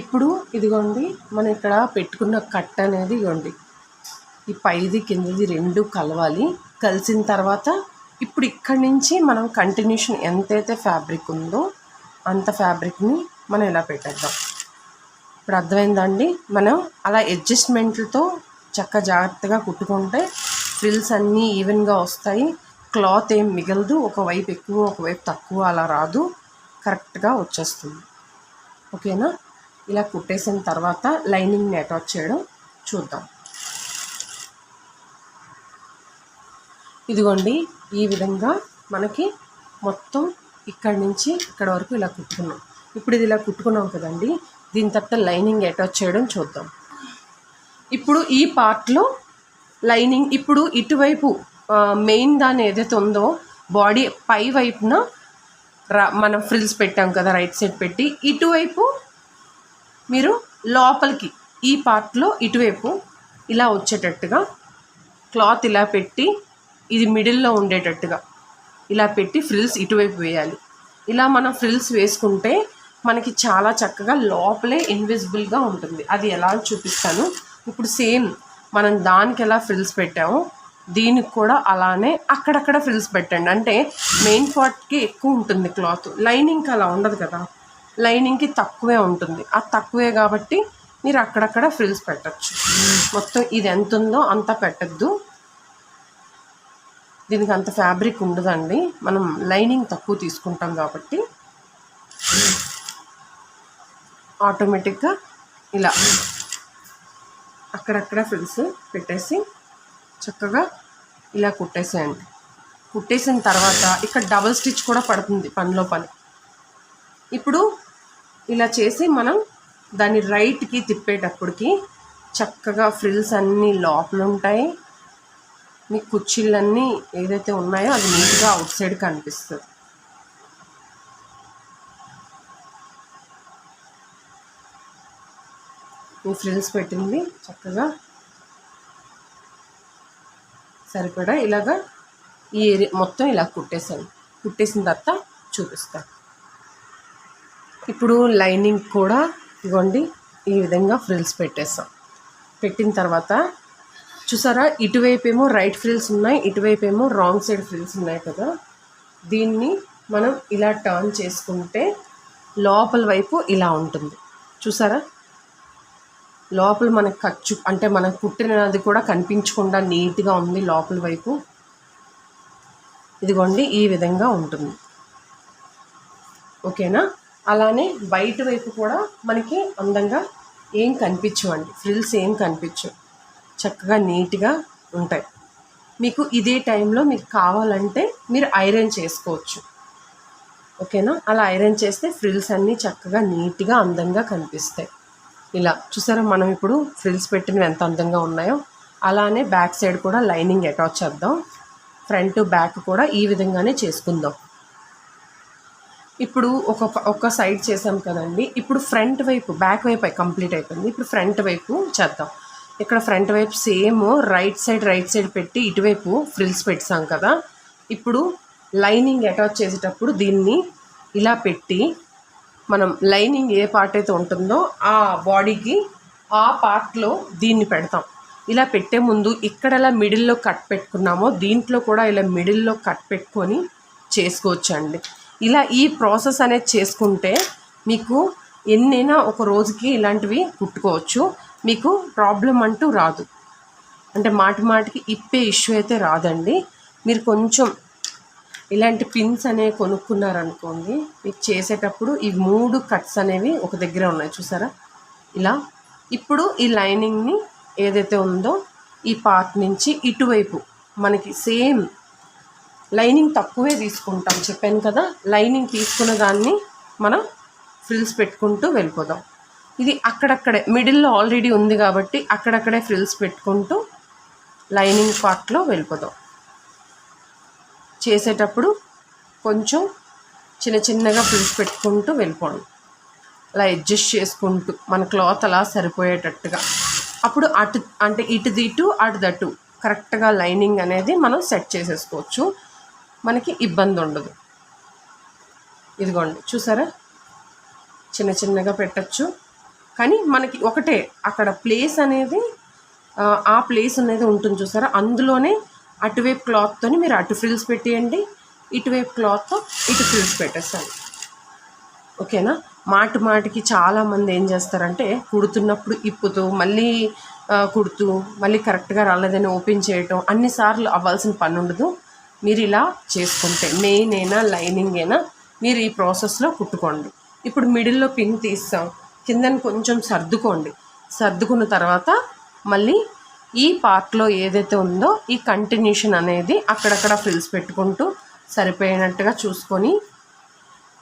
ఇప్పుడు ఇదిగోండి మనం ఇక్కడ పెట్టుకున్న కట్ అనేది ఇగోండి ఈ పైది కిందది రెండు కలవాలి. కలిసిన తర్వాత ఇప్పుడు ఇక్కడి నుంచి మనం కంటిన్యూషన్ ఎంతైతే ఫ్యాబ్రిక్ ఉందో అంత ఫ్యాబ్రిక్ని మనం ఇలా పెట్టేద్దాం. ఇప్పుడు అర్థమైందండి. మనం అలా అడ్జస్ట్మెంట్లతో జాగ్రత్తగా కుట్టుకుంటే ఫ్రిల్స్ అన్నీ ఈవెన్గా వస్తాయి. క్లాత్ ఏం మిగలదు. ఒకవైపు ఎక్కువ ఒకవైపు తక్కువ అలా రాదు, కరెక్ట్గా వచ్చేస్తుంది. ఓకేనా? ఇలా కుట్టేసిన తర్వాత లైనింగ్ని అటాచ్ చేయడం చూద్దాం. ఇదిగోండి ఈ విధంగా మనకి మొత్తం ఇక్కడి నుంచి ఇక్కడ వరకు ఇలా కుట్టుకున్నాం. ఇప్పుడు ఇది ఇలా కుట్టుకున్నాం కదండి, దీని తర్వాత లైనింగ్ అటాచ్ చేయడం చూద్దాం. ఇప్పుడు ఈ పార్ట్లో లైనింగ్ ఇప్పుడు ఇటువైపు మెయిన్ దాని ఏదైతే ఉందో బాడీ పై వైపున మనం ఫ్రిల్స్ పెట్టాం కదా రైట్ సైడ్ పెట్టి, ఇటువైపు మీరు లోపలికి ఈ పార్ట్లో ఇటువైపు ఇలా వచ్చేటట్టుగా క్లాత్ ఇలా పెట్టి ఇది మిడిల్లో ఉండేటట్టుగా ఇలా పెట్టి ఫ్రిల్స్ ఇటువైపు వేయాలి. ఇలా మనం ఫ్రిల్స్ వేసుకుంటే మనకి చాలా చక్కగా లోపలే ఇన్విజిబుల్గా ఉంటుంది. అది ఎలా చూపిస్తాను. ఇప్పుడు సేమ్ మనం దానికి ఎలా ఫ్రిల్స్ పెట్టామో దీనికి కూడా అలానే అక్కడక్కడ ఫ్రిల్స్ పెట్టండి. అంటే మెయిన్ పార్ట్కి ఎక్కువ ఉంటుంది క్లాత్, లైనింగ్కి అలా ఉండదు కదా, లైనింగ్కి తక్కువే ఉంటుంది. అది తక్కువే కాబట్టి మీరు అక్కడక్కడ ఫ్రిల్స్ పెట్టచ్చు. మొత్తం ఇది ఎంత ఉందో అంత పెట్టద్దు, దీనికి అంత ఫ్యాబ్రిక్ ఉండదండి. మనం లైనింగ్ తక్కువ తీసుకుంటాం కాబట్టి ఆటోమేటిక్గా ఇలా అక్కడక్కడ ఫ్రిల్స్ పెట్టేసి చక్కగా ఇలా కుట్టేసేయండి. కుట్టేసిన తర్వాత ఇక్కడ డబుల్ స్టిచ్ కూడా పడుతుంది పనిలో పని. ఇప్పుడు ఇలా చేసి మనం దాన్ని రైట్కి తిప్పేటప్పటికి చక్కగా ఫ్రిల్స్ అన్నీ లోపల ఉంటాయి. మీ కుర్చీలన్నీ ఏదైతే ఉన్నాయో అది నీట్గా అవుట్ సైడ్ కనిపిస్తుంది. మీ ఫ్రిల్స్ పెట్టింది చక్కగా సరిపడా ఇలాగా ఈ ఏరియా మొత్తం ఇలా కుట్టేసాను. కుట్టేసిన తర్వాత చూపిస్తాను. ఇప్పుడు లైనింగ్ కూడా ఇవ్వండి ఈ విధంగా ఫ్రిల్స్ పెట్టేస్తాం. పెట్టిన తర్వాత చూసారా, ఇటువైపు ఏమో రైట్ ఫ్రిల్స్ ఉన్నాయి, ఇటువైపు ఏమో రాంగ్ సైడ్ ఫ్రిల్స్ ఉన్నాయి కదా, దీన్ని మనం ఇలా టర్న్ చేసుకుంటే లోపల వైపు ఇలా ఉంటుంది. చూసారా, లోపల మనకు ఖర్చు అంటే మనకు కుట్టినది కూడా కనిపించకుండా నీట్గా ఉంది లోపల వైపు. ఇదిగోండి ఈ విధంగా ఉంటుంది. ఓకేనా? అలానే బయట వైపు కూడా మనకి అందంగా ఏం కనిపించవండి, ఫ్రిల్స్ ఏం కనిపించవు, చక్కగా నీట్గా ఉంటాయి. మీకు ఇదే టైంలో మీకు కావాలంటే మీరు ఐరన్ చేసుకోవచ్చు. ఓకేనా? అలా ఐరన్ చేస్తే ఫ్రిల్స్ అన్నీ చక్కగా నీట్గా అందంగా కనిపిస్తాయి. ఇలా చూసారా, మనం ఇప్పుడు ఫ్రిల్స్ పెట్టినవి ఎంత అందంగా ఉన్నాయో. అలానే బ్యాక్ సైడ్ కూడా లైనింగ్ అటాచ్ చేద్దాం. ఫ్రంట్ బ్యాక్ కూడా ఈ విధంగానే చేసుకుందాం. ఇప్పుడు ఒక సైడ్ చేసాం కదండి, ఇప్పుడు ఫ్రంట్ వైపు బ్యాక్ వైపు కంప్లీట్ అయిపోయింది. ఇప్పుడు ఫ్రంట్ వైపు చేద్దాం. ఇక్కడ ఫ్రంట్ వైపు సేమ్ రైట్ సైడ్ పెట్టి ఇటువైపు ఫ్రిల్స్ పెట్టాం కదా, ఇప్పుడు లైనింగ్ అటాచ్ చేసేటప్పుడు దీన్ని ఇలా పెట్టి మనం లైనింగ్ ఏ పార్ట్ అయితే ఉంటుందో ఆ బాడీకి ఆ పార్ట్లో దీన్ని పెడతాం. ఇలా పెట్టే ముందు ఇక్కడ ఇలా మిడిల్లో కట్ పెట్టుకున్నామో దీంట్లో కూడా ఇలా మిడిల్లో కట్ పెట్టుకొని చేసుకోవచ్చండి. ఇలా ఈ ప్రాసెస్ అనేది చేసుకుంటే మీకు ఎన్నైనా ఒక రోజుకి ఇలాంటివి కుట్టుకోవచ్చు. మీకు ప్రాబ్లం అంటూ రాదు, అంటే మాటికి ఇప్పే ఇష్యూ అయితే రాదండి. మీరు కొంచెం ఇలాంటి పిన్స్ అనేవి కొనుక్కున్నారనుకోండి, మీకు చేసేటప్పుడు ఈ 3 కట్స్ అనేవి ఒక దగ్గర ఉన్నాయి చూసారా ఇలా. ఇప్పుడు ఈ లైనింగ్ని ఏదైతే ఉందో ఈ పార్ట్ నుంచి ఇటువైపు మనకి సేమ్ లైనింగ్ తక్కువే తీసుకుంటాం చెప్పాను కదా, లైనింగ్ తీసుకున్న దాన్ని మనం ఫ్రిల్స్ పెట్టుకుంటూ వెళ్ళిపోదాం. ఇది అక్కడక్కడే మిడిల్లో ఆల్రెడీ ఉంది కాబట్టి అక్కడక్కడే ఫ్రిల్స్ పెట్టుకుంటూ లైనింగ్ పార్ట్లో వెళ్ళిపోదాం. చేసేటప్పుడు కొంచెం చిన్నగా ఫ్రిల్స్ పెట్టుకుంటూ వెళ్ళిపోండి, అలా అడ్జస్ట్ చేసుకుంటూ మన క్లాత్ అలా సరిపోయేటట్టుగా. అప్పుడు ఇటు అటు కరెక్ట్గా లైనింగ్ అనేది మనం సెట్ చేసేసుకోవచ్చు, మనకి ఇబ్బంది ఉండదు. ఇదిగోండి చూసారా, చిన్నగా పెట్టచ్చు, కానీ మనకి ఒకటే అక్కడ ప్లేస్ అనేది ఆ ప్లేస్ అనేది ఉంటుంది చూసారా, అందులోనే అటువైపు క్లాత్తో మీరు అటు ఫ్రిల్స్ పెట్టేయండి, ఇటువైపు క్లాత్తో ఇటు ఫ్రిల్స్ పెట్టేస్తాను. ఓకేనా. మాటికి చాలామంది ఏం చేస్తారంటే కుడుతున్నప్పుడు ఇప్పుతూ మళ్ళీ కుడుతూ మళ్ళీ కరెక్ట్గా రాలేదని ఓపెన్ చేయటం అన్నిసార్లు అవ్వాల్సిన పని ఉండదు. మీరు ఇలా చేసుకుంటే మెయిన్ అయినా లైనింగ్ అయినా మీరు ఈ ప్రాసెస్లో కుట్టుకోండి. ఇప్పుడు మిడిల్లో పిన్ తీస్తాం, కిందని కొంచెం సర్దుకున్న తర్వాత మళ్ళీ ఈ పార్ట్లో ఏదైతే ఉందో ఈ కంటిన్యూషన్ అనేది అక్కడక్కడ ఫ్రిల్స్ పెట్టుకుంటూ సరిపోయినట్టుగా చూసుకొని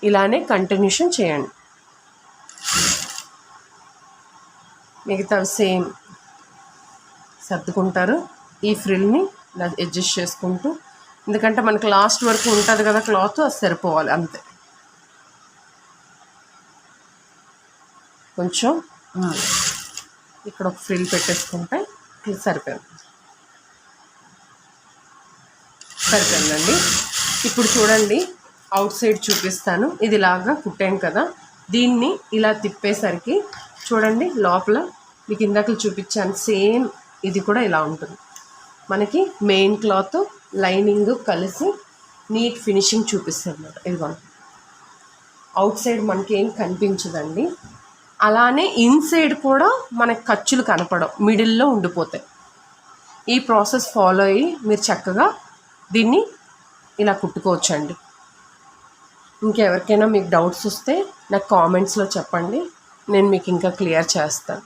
ఇలానే కంటిన్యూషన్ చేయండి. మిగతా సేమ్ సర్దుకుంటారు. ఈ ఫ్రిల్ని ఇలా అడ్జస్ట్ చేసుకుంటూ, ఎందుకంటే మనకు లాస్ట్ వరకు ఉంటుంది కదా క్లాత్, అది సరిపోవాలి అంతే. కొంచెం ఇక్కడ ఒక ఫ్రిల్ పెట్టేసుకుంటే సరిపోయిందండి. ఇప్పుడు చూడండి అవుట్ సైడ్ చూపిస్తాను. ఇది ఇలాగా కుట్టాను కదా, దీన్ని ఇలా తిప్పేసరికి చూడండి లోపల మీకు ఇందాక చూపించాను సేమ్ ఇది కూడా ఇలా ఉంటుంది. మనకి మెయిన్ క్లాత్ లైనింగ్ కలిసి నీట్ ఫినిషింగ్ చూపిస్తుంది అన్నమాట. ఇదిగోండి అవుట్ సైడ్ మనకి ఏం కనిపించదండి. అలానే ఇన్సైడ్ కూడా మనకి ఖర్చులు కనపడవు, మిడిల్లో ఉండిపోతాయి. ఈ ప్రాసెస్ ఫాలో అయ్యి మీరు చక్కగా దీన్ని ఇలా కుట్టుకోవచ్చండి. ఇంకెవరికైనా మీకు డౌట్స్ వస్తే నాకు కామెంట్స్లో చెప్పండి, నేను మీకు ఇంకా క్లియర్ చేస్తాను.